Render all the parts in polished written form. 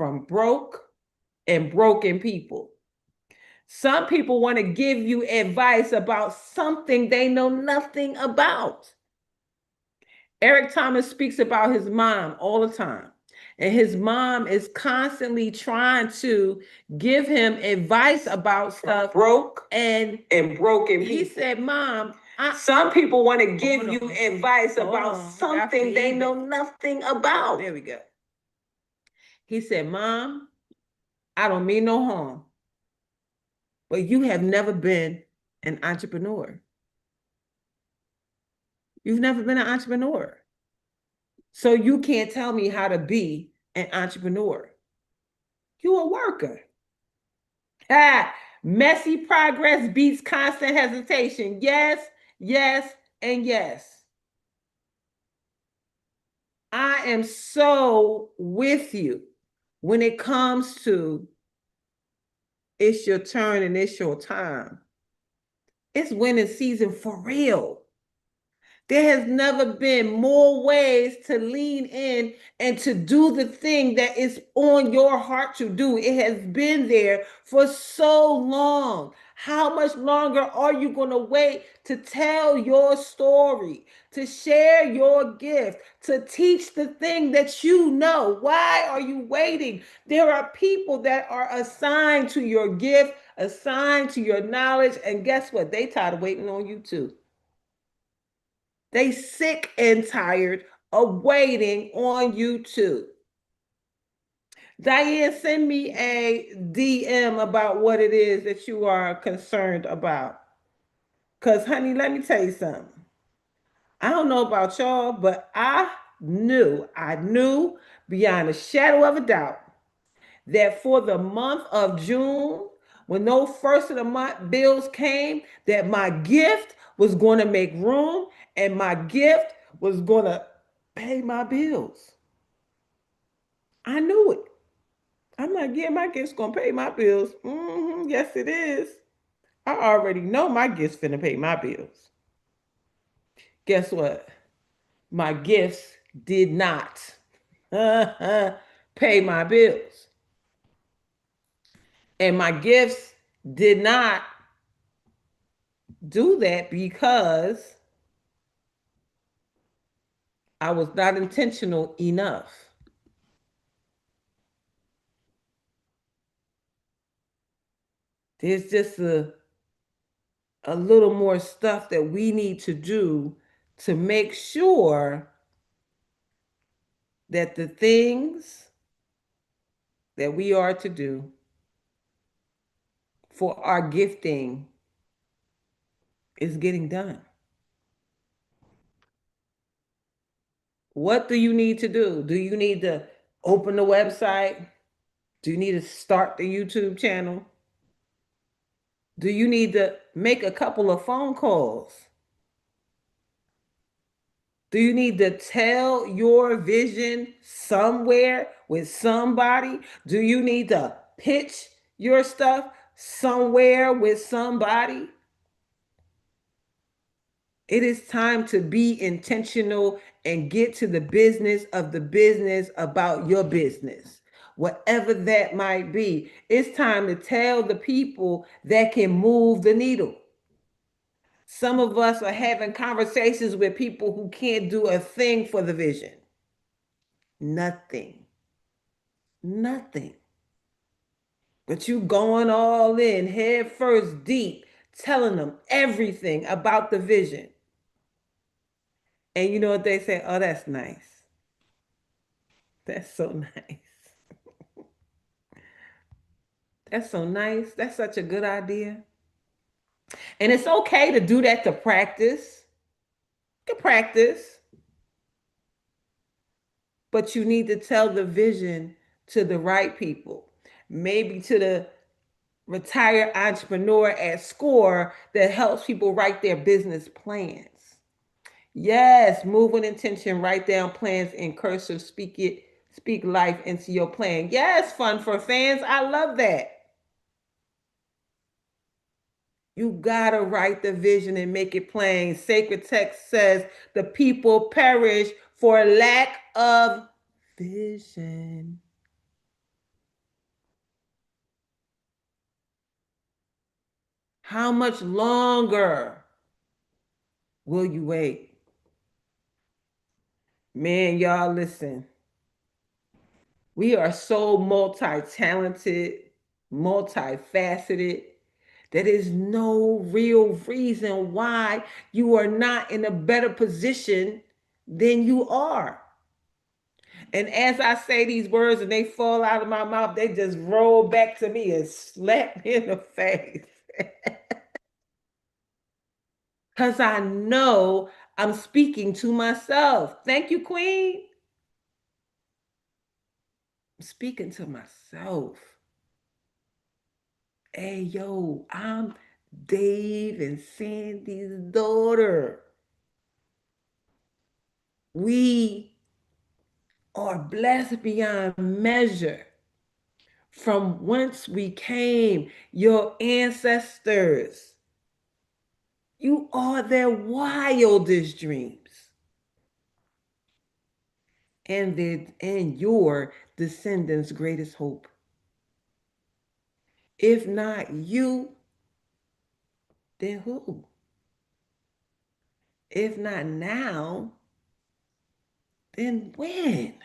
from broke and broken people. Some people want to give you advice about something they know nothing about. Eric Thomas speaks about his mom all the time. And his mom is constantly trying to give him advice about stuff broke and broken people. He said, Mom, some people want to give you advice about something they know nothing about. There we go. He said, Mom, I don't mean no harm, but you have never been an entrepreneur. You've never been an entrepreneur. So you can't tell me how to be an entrepreneur. You're a worker. Messy progress beats constant hesitation. Yes, yes, and yes. I am so with you when it comes to it's your turn and it's your time. It's winning season for real. There has never been more ways to lean in and to do the thing that is on your heart to do. It has been there for so long. How much longer are you going to wait to tell your story, to share your gift, to teach the thing that you know? Why are you waiting? There are people that are assigned to your gift, assigned to your knowledge, and guess what? They tired of waiting on you too. They sick and tired of waiting on you too. Diane, send me a DM about what it is that you are concerned about. Because, honey, let me tell you something. I don't know about y'all, but I knew beyond a shadow of a doubt that for the month of June, when those first of the month bills came, that my gift was going to make room and my gift was going to pay my bills. I knew it. I'm like, yeah, my gift's going to pay my bills. Yes, it is. I already know my gift's finna pay my bills. Guess what? My gifts did not pay my bills. And my gifts did not do that because I was not intentional enough. There's just a little more stuff that we need to do to make sure that the things that we are to do for our gifting is getting done. What do you need to do? Do you need to open the website? Do you need to start the YouTube channel? Do you need to make a couple of phone calls? Do you need to tell your vision somewhere with somebody? Do you need to pitch your stuff somewhere with somebody? It is time to be intentional and get to the business of the business about your business, whatever that might be. It's time to tell the people that can move the needle. Some of us are having conversations with people who can't do a thing for the vision. Nothing. Nothing. But you going all in, head first, deep, telling them everything about the vision. And you know what they say? Oh, that's nice. That's so nice. That's so nice. That's such a good idea. And it's okay to do that to practice. You can practice. But you need to tell the vision to the right people. Maybe to the retired entrepreneur at SCORE that helps people write their business plans. Yes, move with intention, write down plans in cursive, speak life into your plan. Yes, fun for fans. I love that. You gotta write the vision and make it plain. Sacred text says the people perish for lack of vision. How much longer will you wait? Man, y'all, listen. We are so multi-talented, multifaceted. There is no real reason why you are not in a better position than you are. And as I say these words and they fall out of my mouth, they just roll back to me and slap me in the face. Because I know I'm speaking to myself. Thank you, Queen. I'm speaking to myself. Hey, yo, I'm Dave and Sandy's daughter. We are blessed beyond measure from whence we came, your ancestors. You are their wildest dreams and your descendants' greatest hope. If not you, then who? If not now, then when?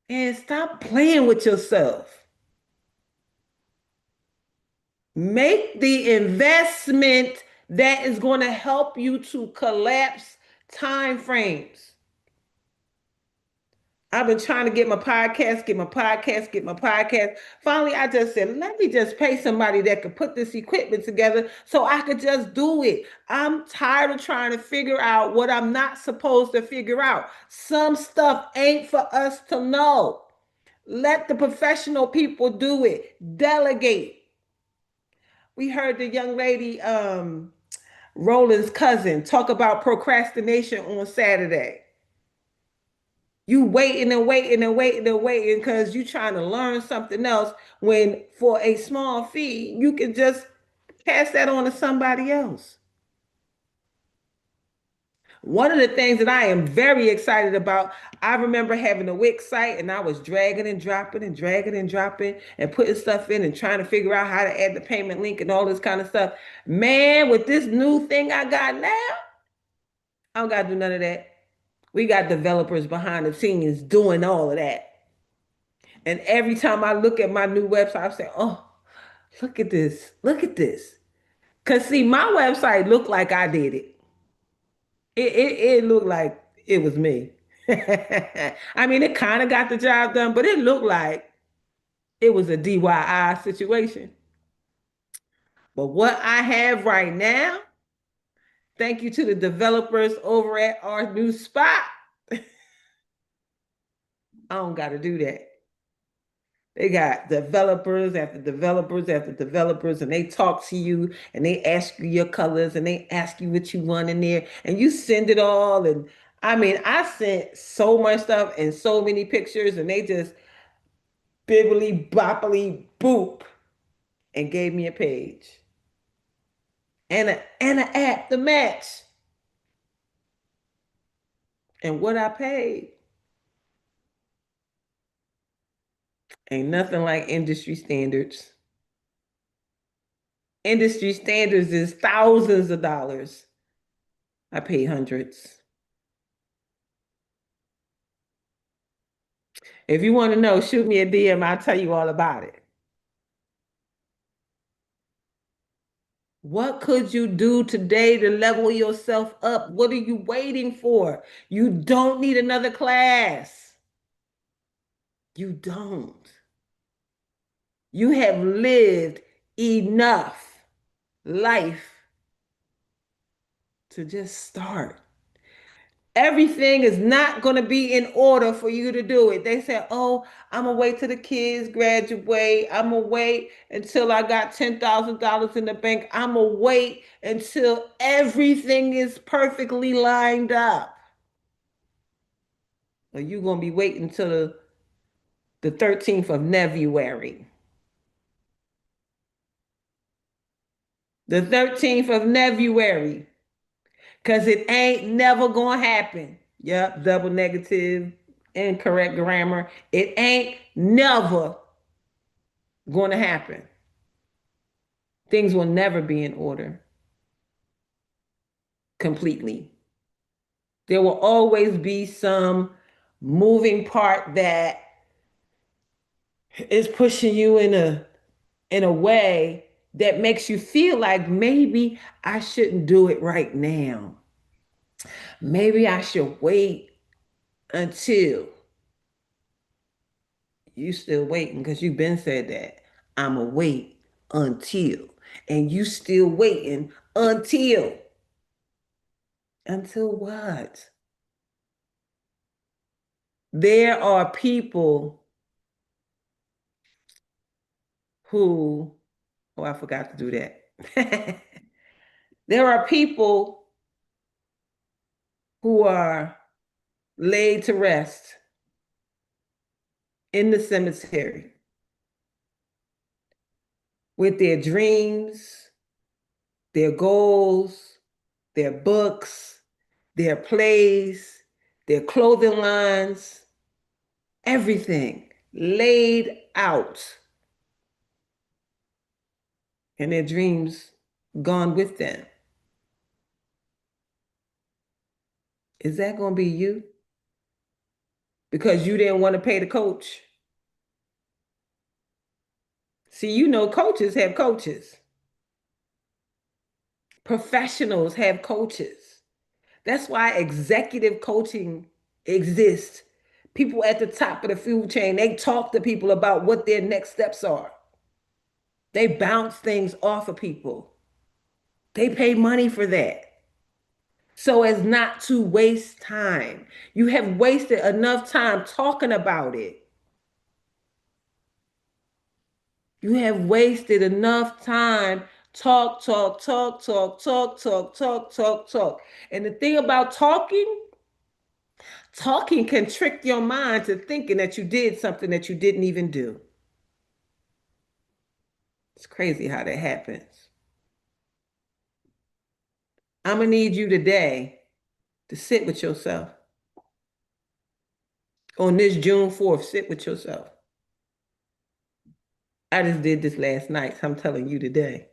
And stop playing with yourself. Make the investment that is going to help you to collapse time frames. I've been trying to get my podcast, get my podcast, get my podcast. Finally, I just said, let me just pay somebody that could put this equipment together so I could just do it. I'm tired of trying to figure out what I'm not supposed to figure out. Some stuff ain't for us to know. Let the professional people do it. Delegate. We heard the young lady, Roland's cousin, talk about procrastination on Saturday. You waiting and waiting and waiting and waiting because you trying to learn something else when for a small fee, you can just pass that on to somebody else. One of the things that I am very excited about, I remember having a Wix site and I was dragging and dropping and dragging and dropping and putting stuff in and trying to figure out how to add the payment link and all this kind of stuff. Man, with this new thing I got now, I don't got to do none of that. We got developers behind the scenes doing all of that. And every time I look at my new website, I say, oh, look at this. Look at this. Because see, my website looked like I did it. It looked like it was me. I mean, it kind of got the job done, but it looked like it was a DIY situation. But what I have right now, thank you to the developers over at our new spot, I don't got to do that. They got developers after developers after developers, and they talk to you and they ask you your colors and they ask you what you want in there, and you send it all. And I mean, I sent so much stuff and so many pictures, and they just bibbly boppily boop and gave me a page and an app to match. And what I paid ain't nothing like industry standards. Industry standards is thousands of dollars. I paid hundreds. If you want to know, shoot me a DM. I'll tell you all about it. What could you do today to level yourself up? What are you waiting for? You don't need another class. You don't. You have lived enough life to just start. Everything is not going to be in order for you to do it. They say, oh, I'm going to wait till the kids graduate. I'm going to wait until I got $10,000 in the bank. I'm going to wait until everything is perfectly lined up. Or you going to be waiting until the 13th of February. The 13th of February. Because it ain't never going to happen. Yep, double negative, incorrect grammar. It ain't never going to happen. things will never be in order completely. There will always be some moving part that is pushing you in a way that makes you feel like maybe I shouldn't do it right now. Maybe I should wait until. You still waiting because you've been said that. I'ma wait until. And you still waiting until. Until what? There are people who, oh, I forgot to do that. There are people who are laid to rest in the cemetery with their dreams, their goals, their books, their plays, their clothing lines, everything laid out, and their dreams gone with them. Is that going to be you? Because you didn't want to pay the coach. See, you know, coaches have coaches, professionals have coaches. That's why executive coaching exists. People at the top of the food chain, they talk to people about what their next steps are. They bounce things off of people. They pay money for that. So as not to waste time. You have wasted enough time talking about it. You have wasted enough time talk, talk, talk, talk, talk, talk, talk, talk, talk. And the thing about talking, talking can trick your mind to thinking that you did something that you didn't even do. It's crazy how that happens. I'm going to need you today to sit with yourself. On this June 4th, sit with yourself. I just did this last night, so I'm telling you today.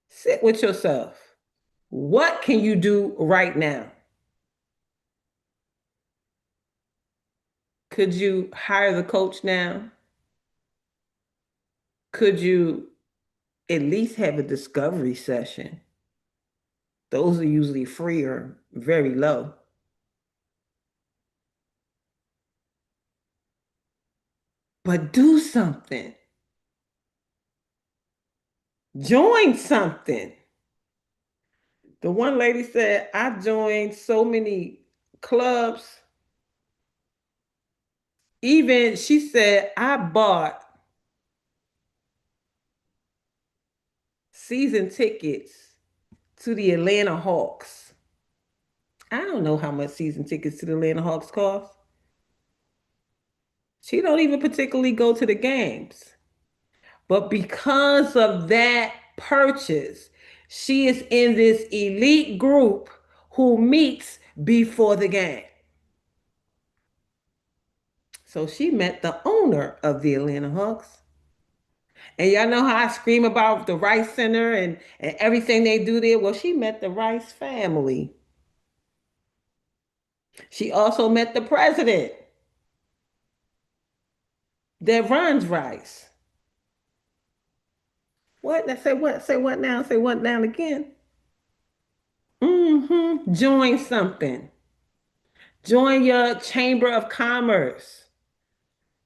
Sit with yourself. What can you do right now? Could you hire the coach now? Could you at least have a discovery session? Those are usually free or very low. But do something. Join something. The one lady said, I joined so many clubs. Even she said, I bought season tickets to the Atlanta Hawks. I don't know how much season tickets to the Atlanta Hawks cost. She don't even particularly go to the games. But because of that purchase, she is in this elite group who meets before the game. So she met the owner of the Atlanta Hawks. And y'all know how I scream about the Rice Center and everything they do there? Well, she met the Rice family. She also met the president that runs Rice. What? Say what? Say what now? Say what now again? Join something. Join your Chamber of Commerce.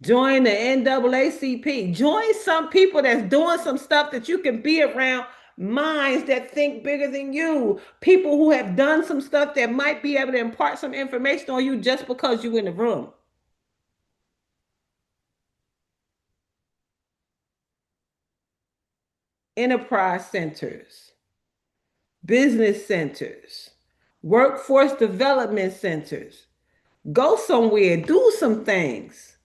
Join the NAACP. Join some people that's doing some stuff that you can be around minds that think bigger than you. People who have done some stuff that might be able to impart some information on you just because you're in the room. Enterprise centers, business centers, workforce development centers. Go somewhere, do some things.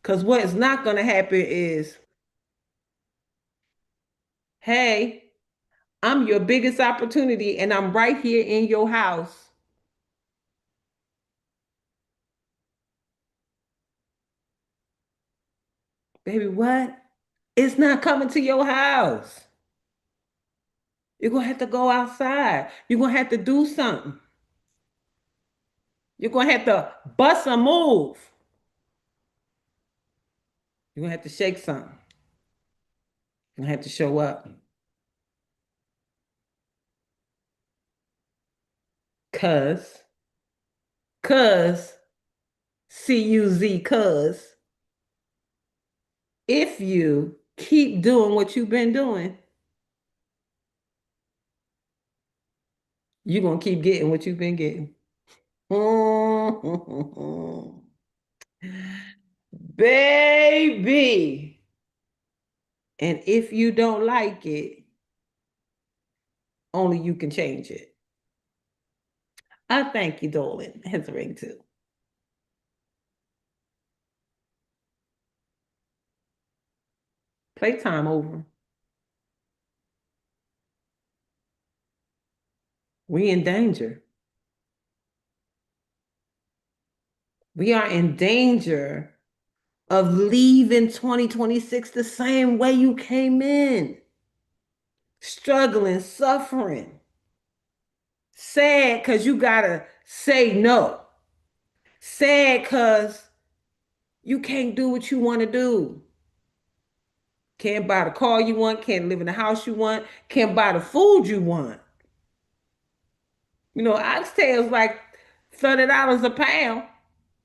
Because what's not going to happen is, hey, I'm your biggest opportunity and I'm right here in your house. Baby, what? It's not coming to your house. You're going to have to go outside. You're going to have to do something. You're going to have to bust a move. You're going to have to shake something. You're going to have to show up. Cuz, cuz, C-U-Z, cuz, if you keep doing what you've been doing, you're going to keep getting what you've been getting. Baby. And if you don't like it, only you can change it. I thank you, darling. Has a ring too. Playtime over. We in danger. We are in danger of leaving 2026 the same way you came in. Struggling, suffering. Sad because you gotta say no. Sad because you can't do what you want to do. Can't buy the car you want, can't live in the house you want, can't buy the food you want. You know, oxtails like $30 a pound.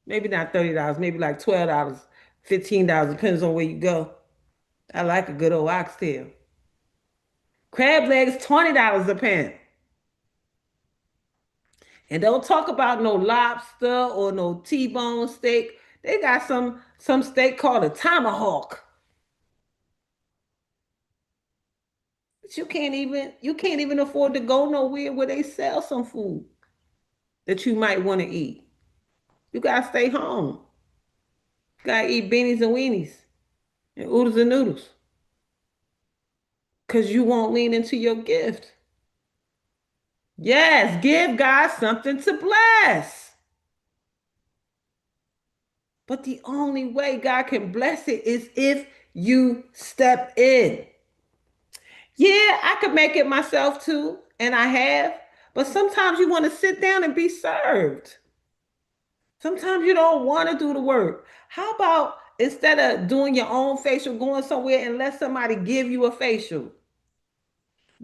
Maybe not $30, maybe like $12, $15, depends on where you go. I like a good old oxtail. Crab legs, $20 a pound. And don't talk about no lobster or no T-bone steak. They got some steak called a tomahawk. But you can't even afford to go nowhere where they sell some food that you might want to eat. You gotta stay home. You gotta eat beanies and weenies and oodles and noodles. Cause you won't lean into your gift. Yes, give God something to bless. But the only way God can bless it is if you step in. Yeah, I could make it myself too, and I have. But sometimes you want to sit down and be served. Sometimes you don't want to do the work. How about instead of doing your own facial, going somewhere and let somebody give you a facial?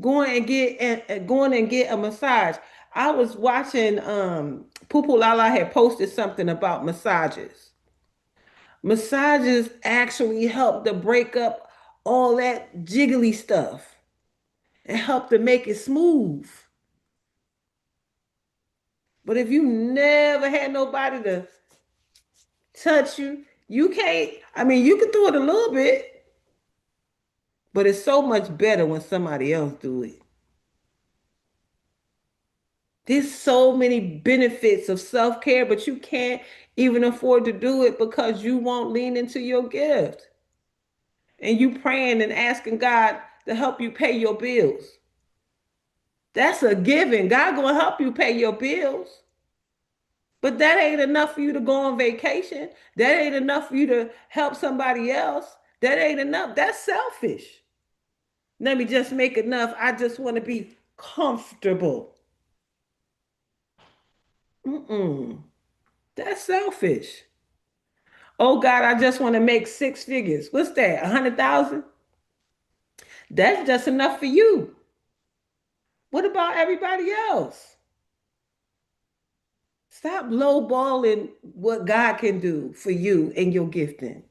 Going and get a massage. I was watching Poo Lala had posted something about massages. Massages actually help to break up all that jiggly stuff and help to make it smooth. But if you never had nobody to touch you, you can't. I mean, you can do it a little bit, but it's so much better when somebody else do it. There's so many benefits of self-care, but you can't even afford to do it because you won't lean into your gift. And you praying and asking God to help you pay your bills. That's a given. God gonna help you pay your bills. But that ain't enough for you to go on vacation. That ain't enough for you to help somebody else. That ain't enough. That's selfish. Let me just make enough. I just want to be comfortable. Mm-mm. That's selfish. Oh God, I just want to make six figures. What's that? 100,000? That's just enough for you. What about everybody else? Stop lowballing what God can do for you and your gifting.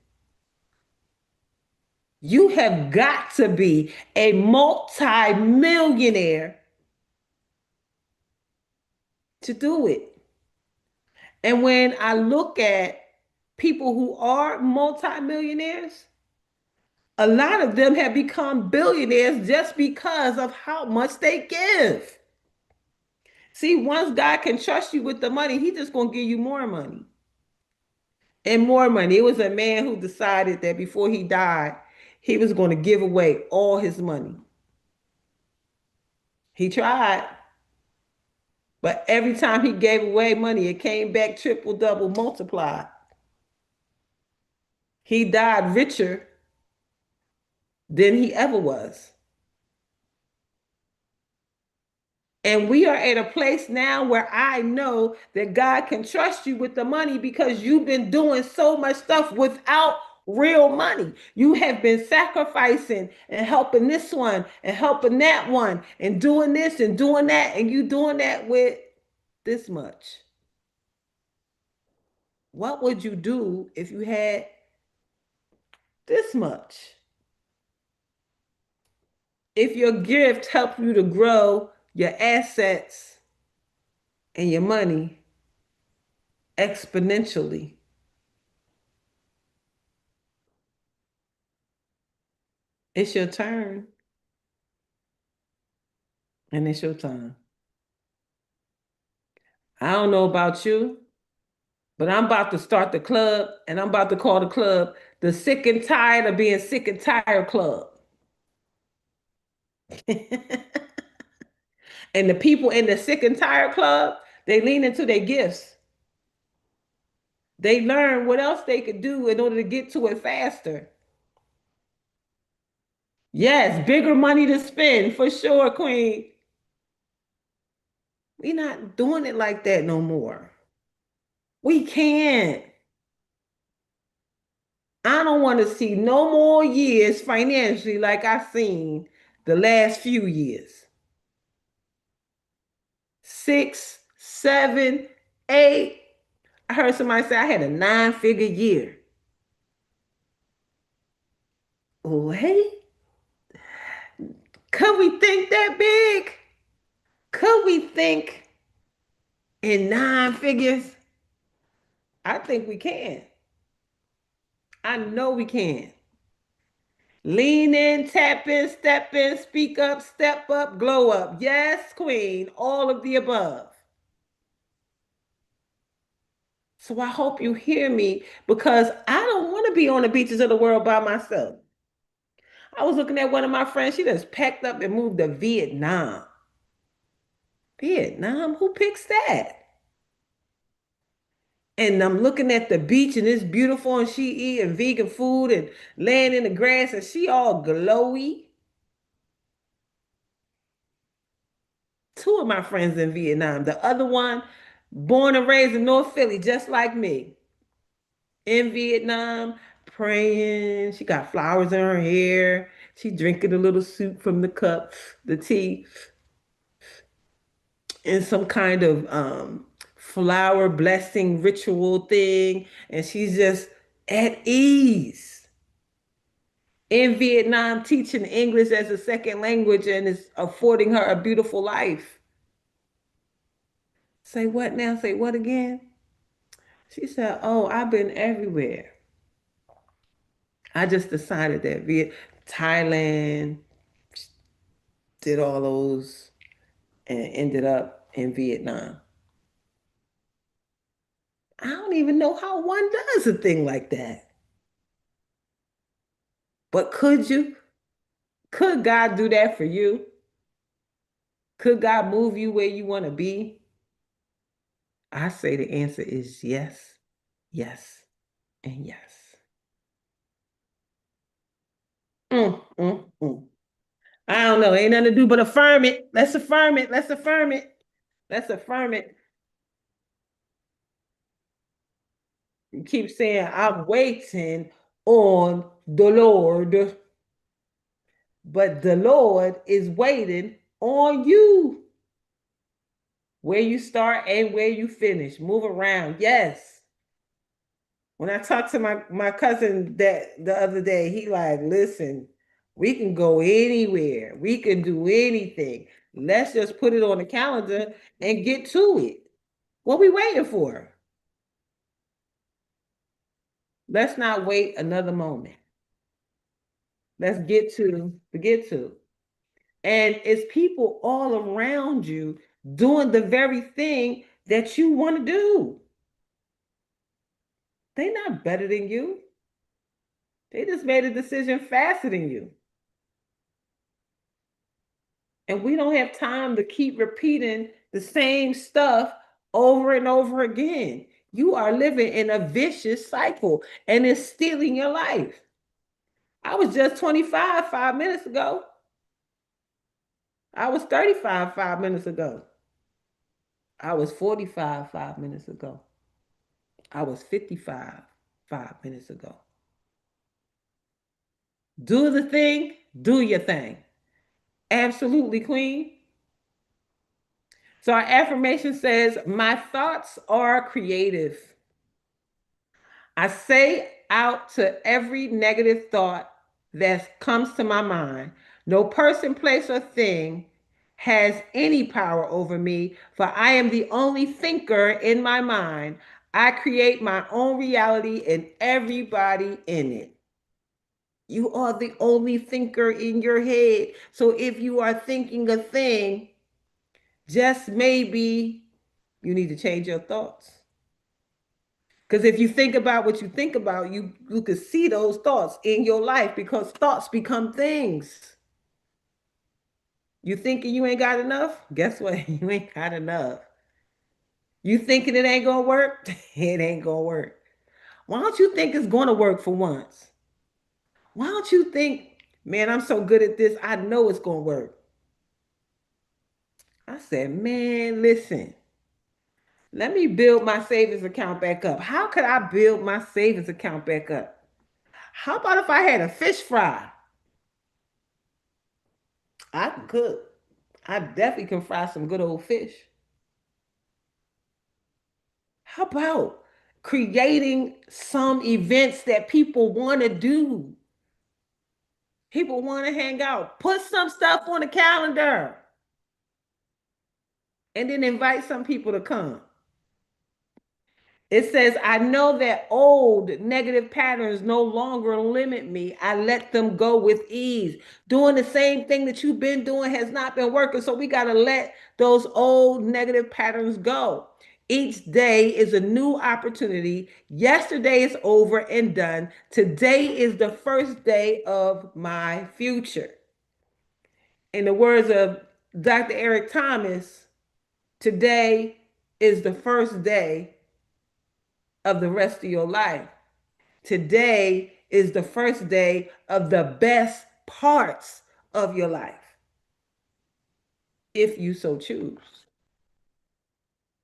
You have got to be a multi-millionaire to do it. And when I look at people who are multi-millionaires, a lot of them have become billionaires just because of how much they give. See, once God can trust you with the money, He just gonna give you more money and more money. It was a man who decided that before he died, he was going to give away all his money. He tried, but every time he gave away money, it came back triple, double, multiplied. He died richer than he ever was. And we are at a place now where I know that God can trust you with the money because you've been doing so much stuff without real money. You have been sacrificing and helping this one and helping that one and doing this and doing that, and you doing that with this much. What would you do if you had this much? If your gift helped you to grow your assets and your money exponentially, it's your turn and it's your time. I don't know about you, but I'm about to start the club and I'm about to call the club the sick and tired of being sick and tired club. And the people in the sick and tired club, they lean into their gifts. They learn what else they could do in order to get to it faster. Yes, bigger money to spend for sure, Queen. We're not doing it like that no more. We can't. I don't want to see no more years financially like I've seen the last few years. 6, 7, 8. I heard somebody say I had a 9-figure year. Oh, hey, could we think that big? Could we think in 9 figures? I think we can. I know we can. Lean in, tap in, step in, speak up, step up, glow up. Yes, Queen, all of the above. So I hope you hear me because I don't want to be on the beaches of the world by myself. I was looking at one of my friends, she just packed up and moved to Vietnam. Vietnam? Who picks that? And I'm looking at the beach and it's beautiful and she eating vegan food and laying in the grass and she all glowy. Two of my friends in Vietnam. The other one, born and raised in North Philly, just like me, in Vietnam, praying. She got flowers in her hair. She drinking a little soup from the cup, the tea, in some kind of flower blessing ritual thing. And she's just at ease in Vietnam, teaching English as a second language and is affording her a beautiful life. Say what now? Say what again? She said, "Oh, I've been everywhere. I just decided that Thailand, did all those, and ended up in Vietnam." I don't even know how one does a thing like that. But could you? Could God do that for you? Could God move you where you want to be? I say the answer is yes, yes, and yes. Mm. I don't know. Ain't nothing to do but affirm it. Let's affirm it. Let's affirm it. Let's affirm it. You keep saying, I'm waiting on the Lord, but the Lord is waiting on you. Where you start and where you finish. Move around. Yes. When I talked to my cousin that the other day, he like, listen, we can go anywhere. We can do anything. Let's just put it on the calendar and get to it. What we waiting for? Let's not wait another moment. Let's get to the get to. And it's people all around you doing the very thing that you want to do. They're not better than you. They just made a decision faster than you. And we don't have time to keep repeating the same stuff over and over again. You are living in a vicious cycle and it's stealing your life. I was just 25 5 minutes ago. I was 35 5 minutes ago. I was 45 5 minutes ago. I was 55 5 minutes ago. Do the thing, do your thing. Absolutely, Queen. So our affirmation says, my thoughts are creative. I say out to every negative thought that comes to my mind. No person, place, or thing has any power over me, for I am the only thinker in my mind. I create my own reality and everybody in it. You are the only thinker in your head. So if you are thinking a thing, just maybe you need to change your thoughts. Because if you think about what you think about, you can see those thoughts in your life because thoughts become things. You thinking you ain't got enough? Guess what? You ain't got enough. You thinking it ain't gonna work? It ain't gonna work. Why don't you think it's gonna work for once? Why don't you think, man, I'm so good at this, I know it's gonna work? I said, man, listen, let me build my savings account back up. How could I build my savings account back up? How about if I had a fish fry? I can cook. I definitely can fry some good old fish. How about creating some events that people want to do? People want to hang out. Put some stuff on the calendar and then invite some people to come. It says, I know that old negative patterns no longer limit me. I let them go with ease. Doing the same thing that you've been doing has not been working. So we got to let those old negative patterns go. Each day is a new opportunity. Yesterday is over and done. Today is the first day of my future. In the words of Dr. Eric Thomas, today is the first day of the rest of your life. Today is the first day of the best parts of your life, if you so choose.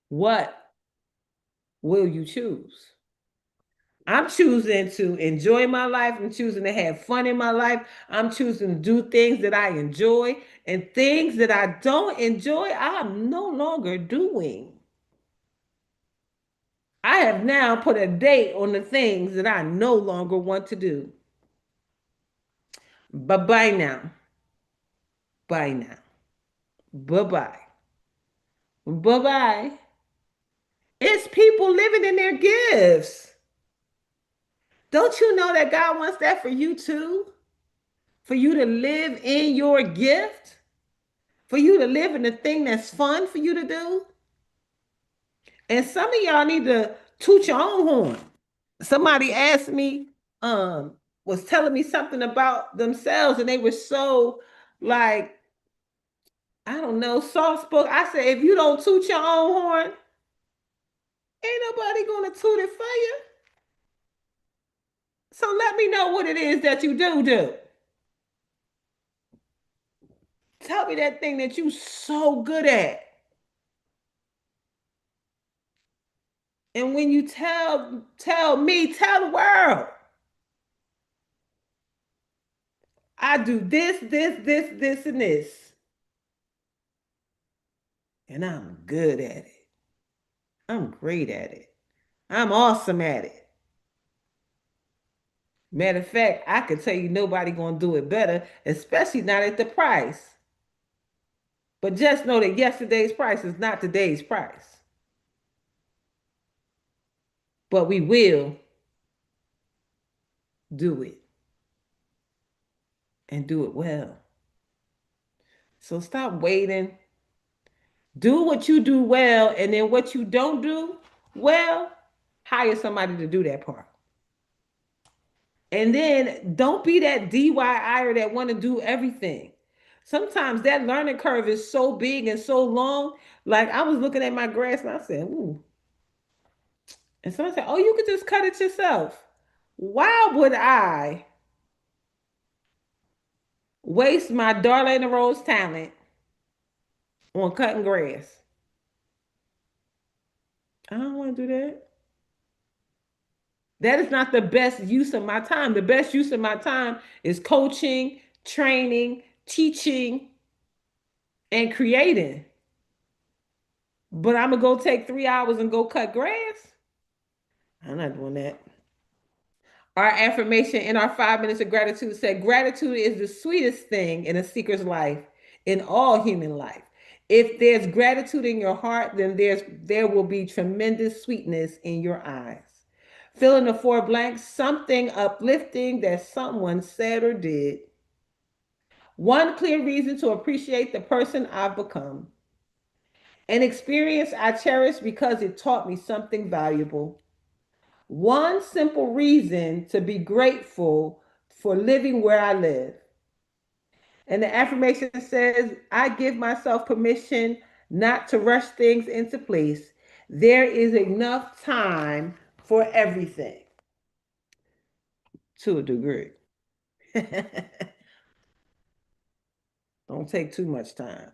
What will you choose? I'm choosing to enjoy my life. I'm choosing to have fun in my life. I'm choosing to do things that I enjoy, and things that I don't enjoy, I'm no longer doing. I have now put a date on the things that I no longer want to do. Bye bye now. Bye now. Bye bye. Bye bye. It's people living in their gifts. Don't you know that God wants that for you too? For you to live in your gift? For you to live in the thing that's fun for you to do? And some of y'all need to toot your own horn. Somebody asked me, was telling me something about themselves, and they were so like, I don't know, soft spoken. I said, if you don't toot your own horn, ain't nobody gonna toot it for you. So let me know what it is that you do. Tell me that thing that you so good at. And when you tell me, tell the world, I do this, and this. And I'm good at it. I'm great at it. I'm awesome at it. Matter of fact, I could tell you nobody gonna do it better, especially not at the price. But just know that yesterday's price is not today's price. But we will do it and do it well. So stop waiting. Do what you do well, and then what you don't do well, hire somebody to do that part. And then don't be that DIYer that want to do everything. Sometimes that learning curve is so big and so long. Like I was looking at my grass and I said, ooh. And someone said, oh, you could just cut it yourself. Why would I waste my Darlaina Rose talent on cutting grass. I don't want to do that. That is not the best use of my time. The best use of my time is coaching, training, teaching, and creating. But I'm gonna go take 3 hours and go cut grass. I'm not doing that. Our affirmation in our 5 minutes of gratitude said, gratitude is the sweetest thing in a seeker's life, in all human life. If there's gratitude in your heart, then there will be tremendous sweetness in your eyes. Fill in the four blanks, something uplifting that someone said or did. One clear reason to appreciate the person I've become. An experience I cherish because it taught me something valuable. One simple reason to be grateful for living where I live. And the affirmation says, I give myself permission not to rush things into place. There is enough time for everything to a degree. Don't take too much time.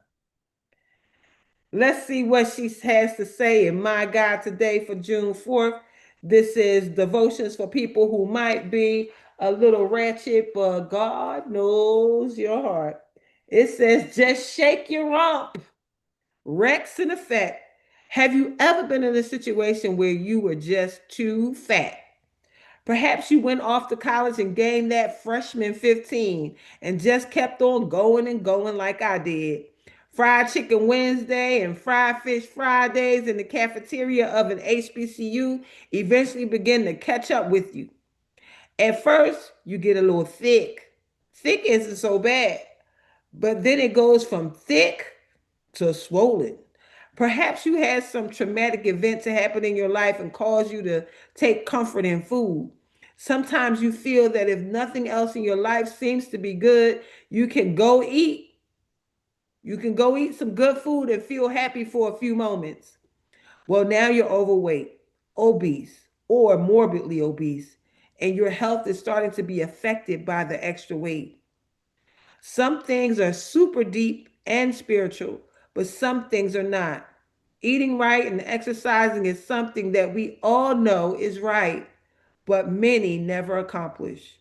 Let's see what she has to say in My God today for June 4th. This is devotions for people who might be a little ratchet, but God knows your heart. It says, just shake your rump. Rex in effect. Have you ever been in a situation where you were just too fat? Perhaps you went off to college and gained that freshman 15 and just kept on going and going like I did. Fried chicken Wednesday and fried fish Fridays in the cafeteria of an HBCU eventually begin to catch up with you. At first, you get a little thick. Thick isn't so bad, but then it goes from thick to swollen. Perhaps you had some traumatic event to happen in your life and cause you to take comfort in food. Sometimes you feel that if nothing else in your life seems to be good, you can go eat. You can go eat some good food and feel happy for a few moments. Well, now you're overweight, obese, or morbidly obese, and your health is starting to be affected by the extra weight. Some things are super deep and spiritual, but some things are not. Eating right and exercising is something that we all know is right, but many never accomplish.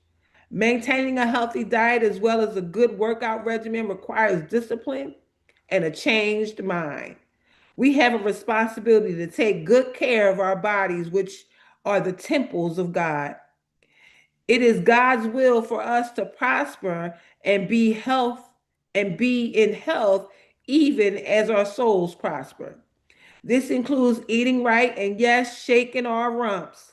Maintaining a healthy diet as well as a good workout regimen requires discipline and a changed mind. We have a responsibility to take good care of our bodies, which are the temples of God. It is God's will for us to prosper and be in health even as our souls prosper. This includes eating right and yes, shaking our rumps.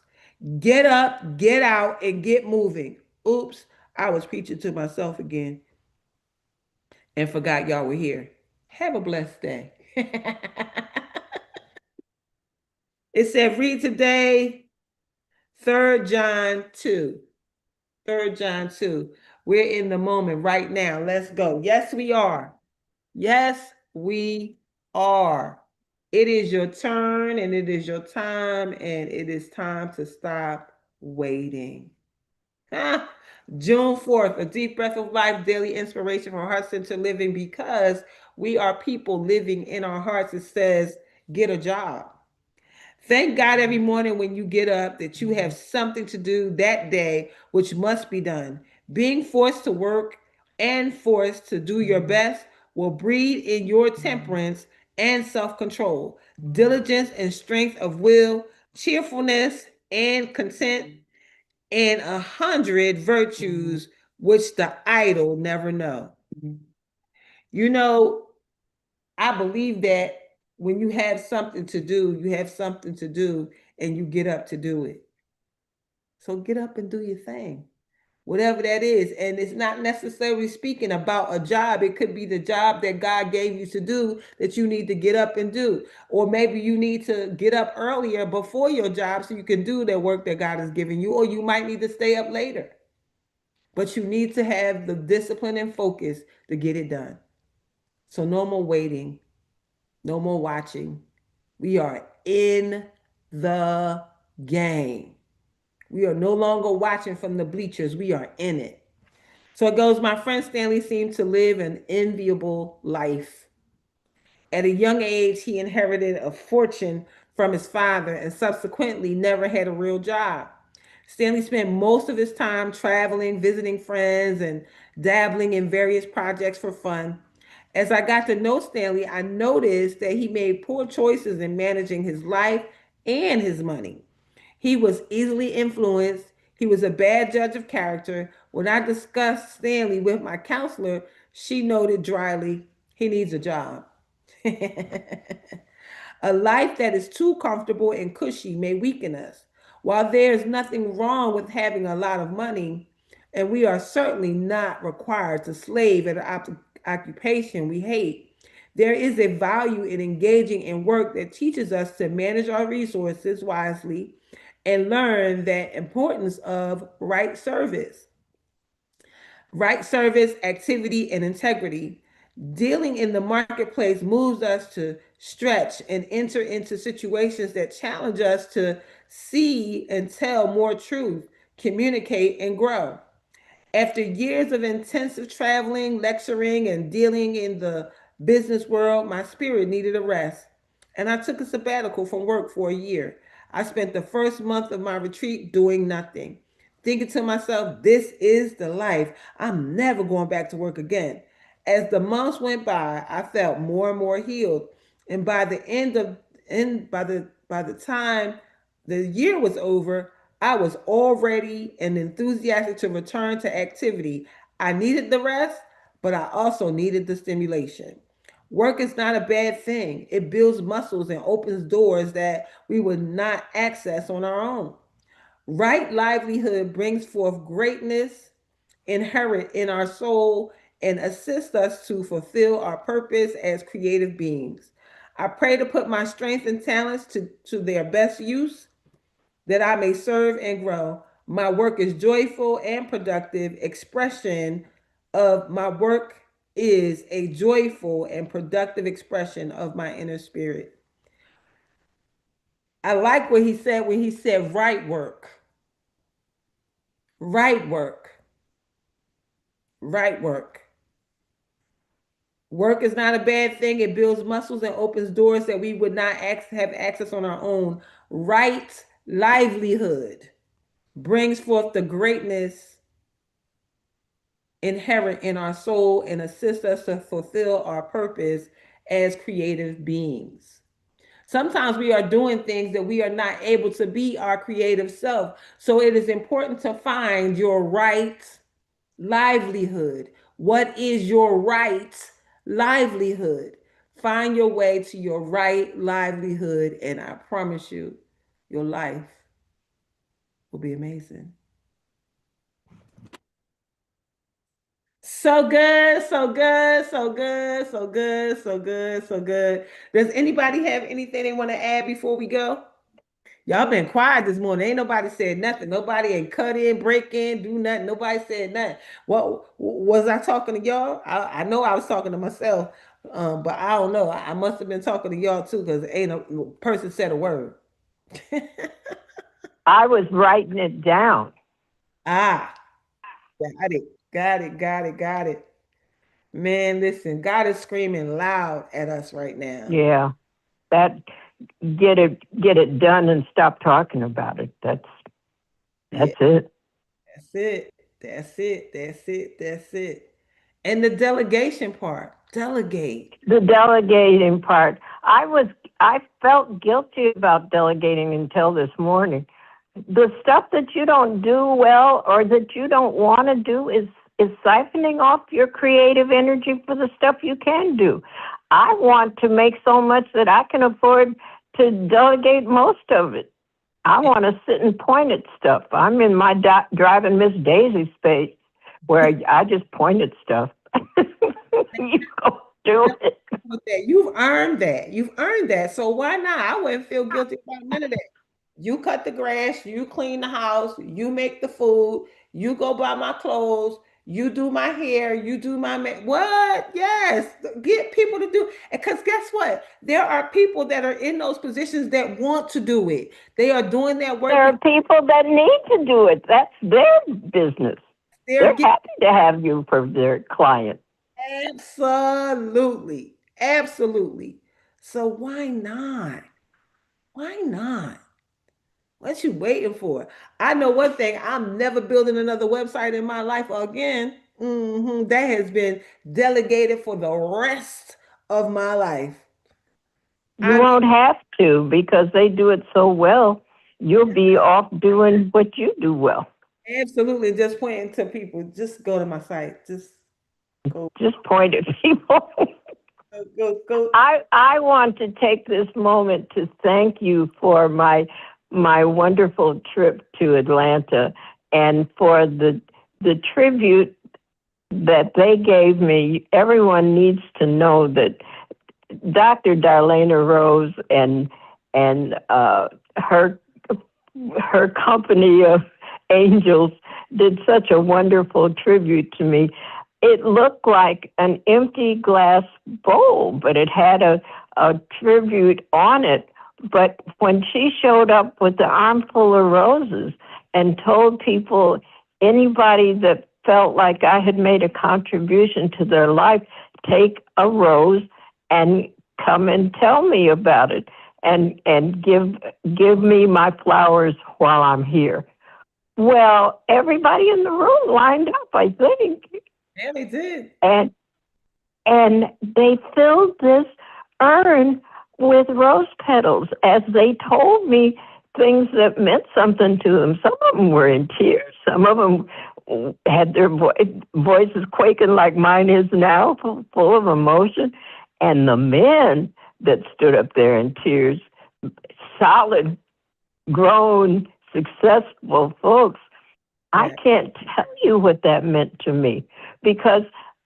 Get up, get out, and get moving. Oops, I was preaching to myself again and forgot y'all were here. Have a blessed day. It said, read today, 3rd John 2. 3rd John 2. We're in the moment right now. Let's go. Yes, we are. Yes, we are. It is your turn and it is your time, and it is time to stop waiting. Ah, June 4th, a deep breath of life, daily inspiration for heart centered living, because we are people living in our hearts. It says, get a job. Thank God every morning when you get up that you have something to do that day, which must be done. Being forced to work and forced to do your best will breed in your temperance and self control, diligence and strength of will, cheerfulness and content, and 100 virtues which the idle never know. You know, I believe that when you have something to do, you have something to do and you get up to do it. So get up and do your thing, whatever that is. And it's not necessarily speaking about a job. It could be the job that God gave you to do that you need to get up and do. Or maybe you need to get up earlier before your job so you can do the work that God has given you. Or you might need to stay up later. But you need to have the discipline and focus to get it done. So no more waiting, no more watching. We are in the game. We are no longer watching from the bleachers. We are in it. So it goes, my friend Stanley seemed to live an enviable life. At a young age, he inherited a fortune from his father and subsequently never had a real job. Stanley spent most of his time traveling, visiting friends, and dabbling in various projects for fun. As I got to know Stanley, I noticed that he made poor choices in managing his life and his money. He was easily influenced. He was a bad judge of character. When I discussed Stanley with my counselor, she noted dryly, he needs a job. A life that is too comfortable and cushy may weaken us. While there is nothing wrong with having a lot of money, and we are certainly not required to slave at an occupation we hate, there is a value in engaging in work that teaches us to manage our resources wisely and learn that importance of right service, activity, and integrity. Dealing in the marketplace moves us to stretch and enter into situations that challenge us to see and tell more truth, communicate, and grow. After years of intensive traveling, lecturing, and dealing in the business world, my spirit needed a rest. And I took a sabbatical from work for a year. I spent the first month of my retreat doing nothing, thinking to myself, this is the life. I'm never going back to work again. As the months went by, I felt more and more healed. And by the end of end by the time the year was over, I was already and enthusiastic to return to activity. I needed the rest, but I also needed the stimulation. Work is not a bad thing. It builds muscles and opens doors that we would not access on our own. Right livelihood brings forth greatness inherent in our soul and assists us to fulfill our purpose as creative beings. I pray to put my strengths and talents to their best use that I may serve and grow. My work is joyful and productive expression of my work is a joyful and productive expression of my inner spirit. I like what he said when he said right work, right work, right work. Work is not a bad thing. It builds muscles and opens doors that we would not have access on our own. Right livelihood brings forth the greatness inherent in our soul and assists us to fulfill our purpose as creative beings. Sometimes we are doing things that we are not able to be our creative self. So it is important to find your right livelihood. What is your right livelihood? Find your way to your right livelihood, and I promise you, your life will be amazing. So good, so good, so good, so good, so good, so good. Does anybody have anything they want to add before we go? Y'all been quiet this morning. Ain't nobody said nothing. Nobody ain't cut in, break in, do nothing. Nobody said nothing. What was I talking to y'all? I know I was talking to myself, but I don't know. I must have been talking to y'all too, because ain't a person said a word. I was writing it down. Ah, got it, got it, got it, got it. Man, listen, God is screaming loud at us right now. Yeah, that get it done and stop talking about it. Yeah, That's it. that's it. That's it. That's it. That's it. And the delegation part. Delegate. The delegating part. I felt guilty about delegating until this morning. The stuff that you don't do well or that you don't want to do is siphoning off your creative energy for the stuff you can do. I want to make so much that I can afford to delegate most of it. I want to sit and point at stuff. I'm in my driving Miss Daisy space where I just point at stuff. You go do it. You've earned that. You've earned that. So why not? I wouldn't feel guilty about none of that. You cut the grass, you clean the house, you make the food, you go buy my clothes, you do my hair, you do my what? Yes, get people to do. Because guess what? There are people that are in those positions that want to do it. They are doing that There work. are people that need to do it. That's their business. They're They're getting happy to have you for their client. absolutely, absolutely. So why not? Why not? What you waiting for? I know one thing. I'm never building another website in my life again. That has been delegated for the rest of my life. You I won't have to because they do it so well. You'll be off doing what you do well. mean, absolutely just pointing to people. Just go to my site. Just go, Just point at people. go. I want to take this moment to thank you for my wonderful trip to Atlanta and for the tribute that they gave me. Everyone needs to know that Dr. Darlaina Rose and her company of angels did such a wonderful tribute to me. It looked like an empty glass bowl, but it had a tribute on it. But when she showed up with the armful of roses and told people, anybody that felt like I had made a contribution to their life, take a rose and come and tell me about it and give me my flowers while I'm here. Well, everybody in the room lined up, I think, Yeah, they did. and and they filled this urn with rose petals as they told me things that meant something to them. Some of them were in tears. Some of them had their voices quaking like mine is now, full of emotion. And the men that stood up there in tears, solid, grown, successful folks, I Yeah. can't tell you what that meant to me because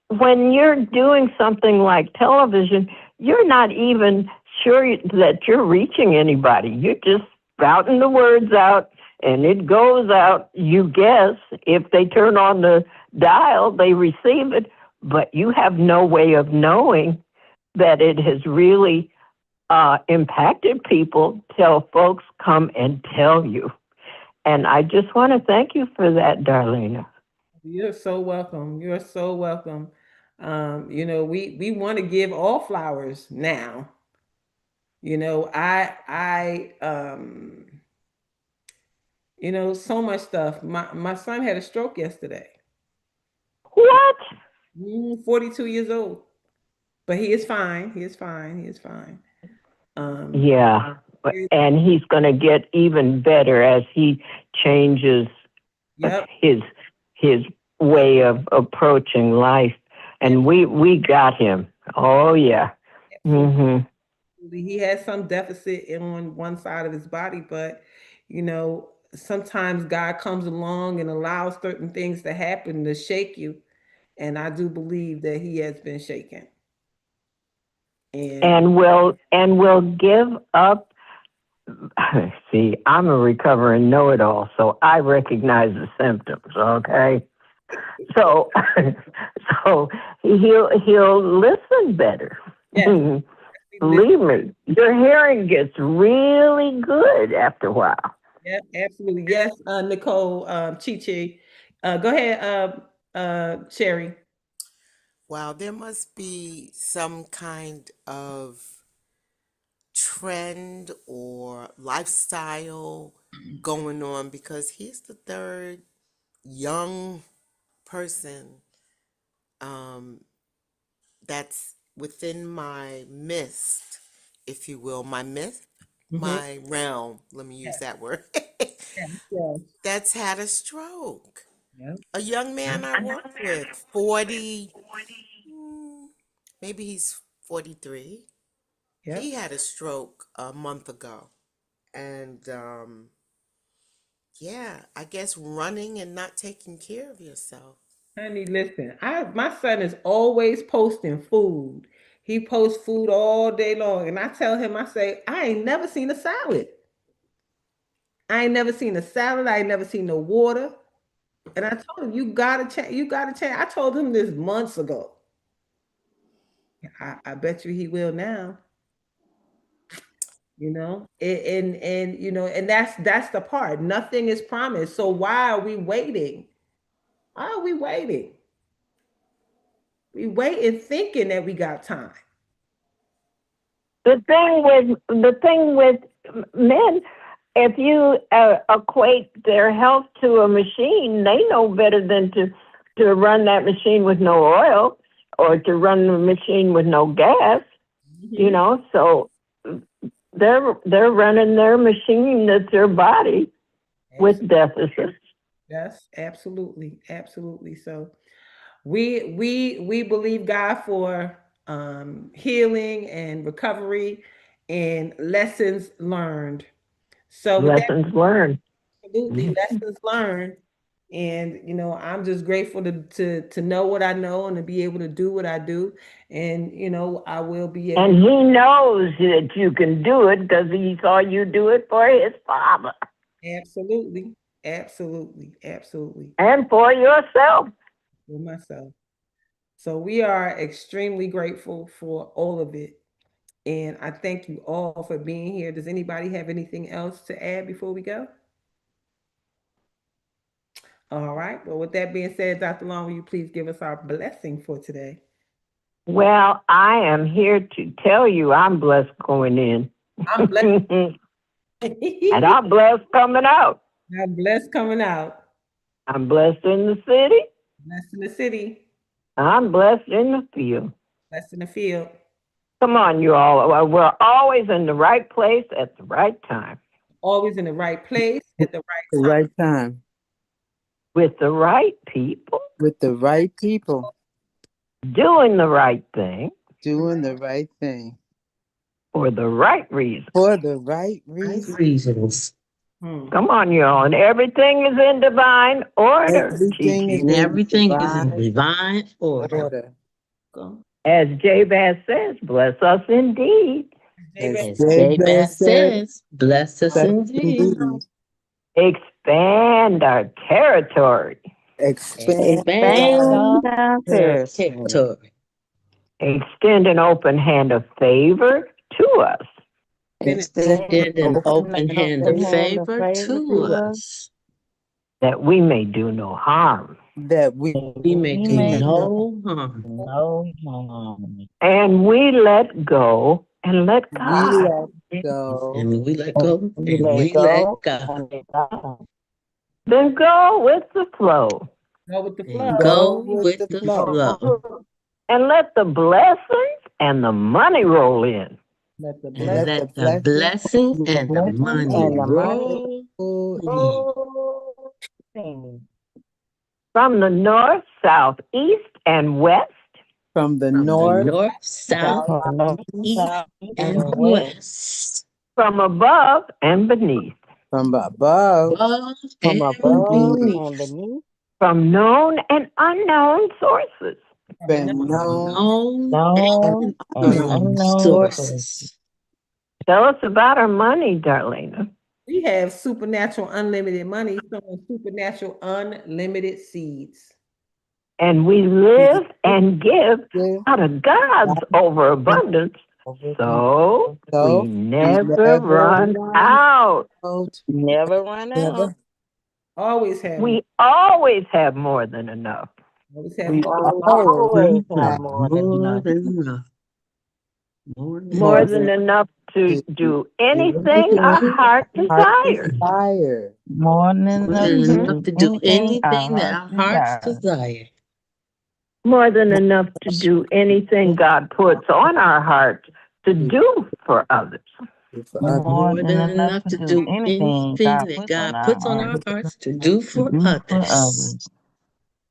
when you're doing something like television, you're not even sure that you're reaching anybody. You're just spouting the words out and it goes out. You guess if they turn on the dial, they receive it, but you have no way of knowing that it has really impacted people till folks come and tell you. And I just want to thank you for that, Darlena. You're so welcome. You're so welcome. We want to give all flowers now. So much stuff. My son had a stroke yesterday. What? 42 years old. But he is fine. He is fine. He is fine. Um, Yeah. And he's going to get even better as he changes yep. his his way of approaching life. And we got him. Oh yeah. Absolutely. Mhm. He has some deficit on one side of his body, but sometimes God comes along and allows certain things to happen to shake you. And I do believe that he has been shaken. And And will give up. See, I'm a recovering know-it-all, so I recognize the symptoms. Okay, so so he'll listen better. yes, we listen. Believe me, your hearing gets really good after a while. Yep, absolutely. Yes, Nicole, Chi. Go ahead, Sherry. Wow, there must be some kind of trend or lifestyle going on because he's the third young person um, that's within my mist, if you will, my myth, Mm-hmm. my realm. Let me use Yes, that word. yes, yes. That's had a stroke. Yep, A young man I work with, 40, mm, maybe he's 43. yep. He had a stroke a month ago. And yeah, I guess running and not taking care of yourself. Honey, listen. My son is always posting food. He posts food all day long, and I tell him, I say, I ain't never seen a salad. I ain't never seen a salad. I ain't never seen no water. And I told him, you gotta change. You gotta change. I told him this months ago. I bet you he will now. And that's the part. Nothing is promised. So why are we waiting? Oh, we waited. We waited thinking that we got time. The thing with men, if you equate their health to a machine, they know better than to run that machine with no oil or to run the machine with no gas. Mhm. So they're running their machine, that's their body, with deficits. Yes, absolutely, absolutely. So we believe God for healing and recovery and lessons learned. So with that, Lessons learned. absolutely lessons learned. And I'm just grateful to know what I know and to be able to do what I do. And I will be able. And he knows that you can do it because he saw you do it for his father Absolutely, absolutely, absolutely and for yourself. for myself. So we are extremely grateful for all of it. And I thank you all for being here. Does anybody have anything else to add before we go? All right. Well, with that being said, Dr. Long, will you please give us our blessing for today? Well, I am here to tell you I'm blessed going in. I'm blessed. And I'm blessed coming out. I'm blessed coming out. I'm blessed in the city. Blessed in the city. I'm blessed in the field. Blessed in the field. Come on, you all. We're always in the right place at the right time Always in the right place at the The right time. right time with the right people, with the right people doing the right thing doing the right thing for the right reason. for the right Right reason. reasons. Come on, y'all. And everything is in divine order, Everything is Gigi. And in everything is in divine divine order. order. Go. As Jabez says, bless us indeed. As As Jabez Jabez said, says, bless us bless indeed. indeed. Expand our territory. Expand Expand our our territory. territory. Extend an open hand of favor to us. Extend Extend an open hand of hand favor to to us us, That we may do no harm. that we we may do may know. no harm. And we let go and let We God. let go. And we let go and we let God. Then go with the flow. Go with the flow. And Go go with with the the flow. flow. And let the blessings and the money roll in. Let the And blessing. let the blessing and the money and the roll in. From the north, south, east, and west. From the From the north, north, south, south, east, east, and west. From above and beneath. from above, Above from and beneath, beneath. From known and unknown sources. been From known known and and unknown sources. Tell us about our money, Darlena. We have supernatural unlimited money, sowing supernatural unlimited seeds. And we live and give give out of God's overabundance. overcome. So So we we never run out. out, Never run out. never. Always have We always have more than enough. always have We more. always Have have more than enough. More than More more enough. than enough to to do anything anything our heart heart desires. desire. More than More enough than to enough do to do anything anything that our our hearts hearts desire. desire. More than enough to do anything God puts on our hearts to do for others. For others. More than enough to do anything that God puts on our hearts to do for others.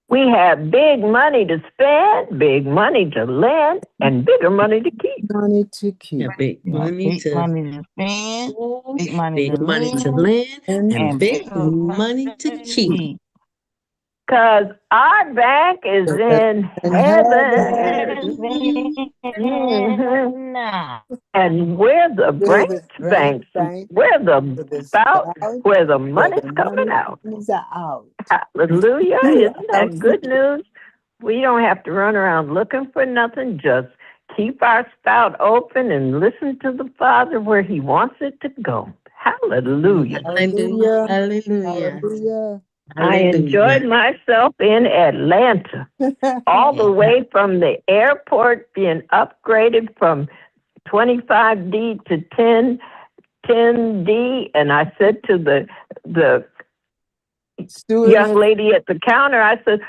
We have big money to spend, big money to lend, and bigger money to keep. Money to keep. Yeah, big money Big to money to spend, big money big to money to lend, lend, and and big big money to keep. keep. Because our bank is in in heaven. Mhm. Nah. And we're the With branch the banks. bank, We're the with the spout spout, where the where money's the coming money out. comes out. Hallelujah. Isn't that good news? We don't have to run around looking for nothing. Just keep our spout open and listen to the Father where He wants it to go. Hallelujah. Hallelujah. Hallelujah. Hallelujah. Hallelujah. I enjoyed myself in Atlanta, all the way from the airport being upgraded from 25D to 10D. And I said to the young lady at the counter, I said,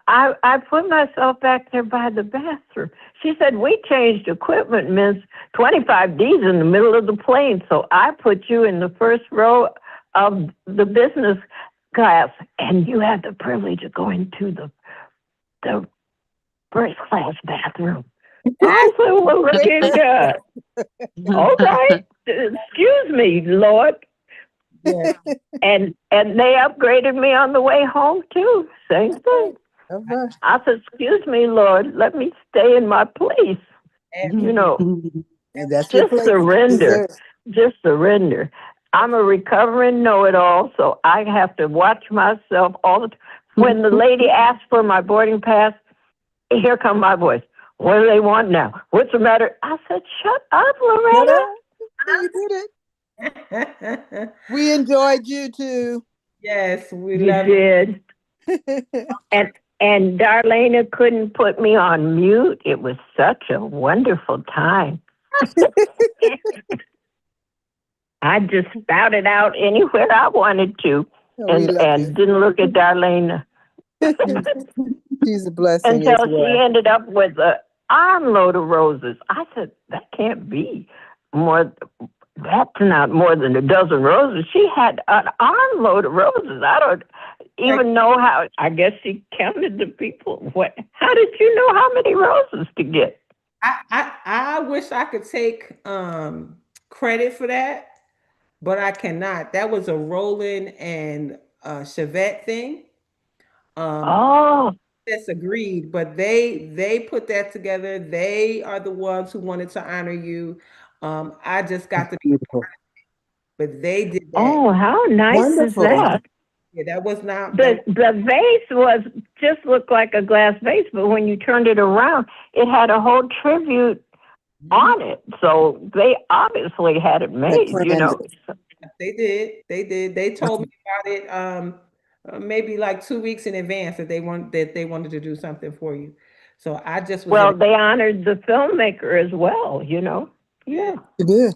I put myself back there by the bathroom. She said, we changed equipment, Miss. 25D's in the middle of the plane, so I put you in the first row of the business class, and you had the privilege of going to the first class bathroom. I said, well, look at God. All right, excuse me, Lord. Yeah. And they upgraded me on the way home too. Same thing. I said, excuse me, Lord, let me stay in my place. You know, And that's just surrender. Just surrender. I'm a recovering know-it-all, so I have to watch myself all the time. When the lady asked for my boarding pass, here come my voice. What do they want now? What's the matter? I said, shut up, Loretta. You did it. We enjoyed you too. Yes, we You love did. And Darlaina couldn't put me on mute. It was such a wonderful time. I just spouted out anywhere I wanted to, and didn't look at Darlaina. She's a blessing Until as well. she ended up with an armload of roses. I said, that can't be more. That's not more than a dozen roses. She had an armload of roses. I don't even know how. I guess she counted the people. How did you know how many roses to get? I wish I could take credit for that, but I cannot. That was a Roland and Chevette thing. Oh, That's agreed, but they put that together. They are the ones who wanted to honor you. I just got to be, Beautiful. but they did that. oh, how nice is that? Yeah, that was not The vase was just looked like a glass vase, but when you turned it around, it had a whole tribute on it. So they obviously had it made, you know. They did. They did. They told me about it maybe like 2 weeks in advance that they wanted to do something for you. So I just was Well, they honored the filmmaker as well, you know. Yeah. It did.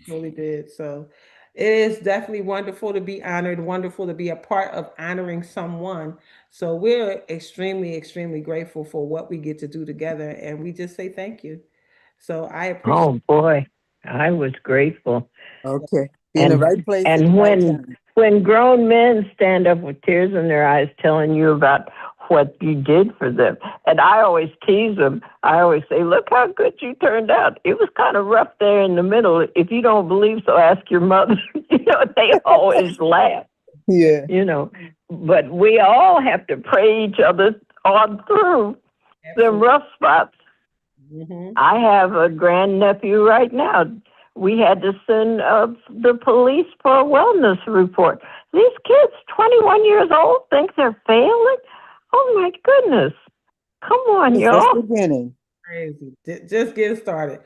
Really did. So it is definitely wonderful to be honored, wonderful to be a part of honoring someone. So we're extremely, extremely grateful for what we get to do together. And we just say thank you. So I appreciate. Oh boy, I was grateful. Okay. Be in the right place at the And right time. when grown men stand up with tears in their eyes telling you about what you did for them, and I always tease them. I always say, "Look how good you turned out. It was kind of rough there in the middle. If you don't believe so, ask your mother." You know, they always laugh. Yeah. You know, but we all have to pray each other on through the rough spots. I have a grandnephew right now. We had to send the police for a wellness report. These kids, 21 years old, think they're failing? Oh my goodness. Come on, It's y'all. just beginning. Crazy. Just getting started.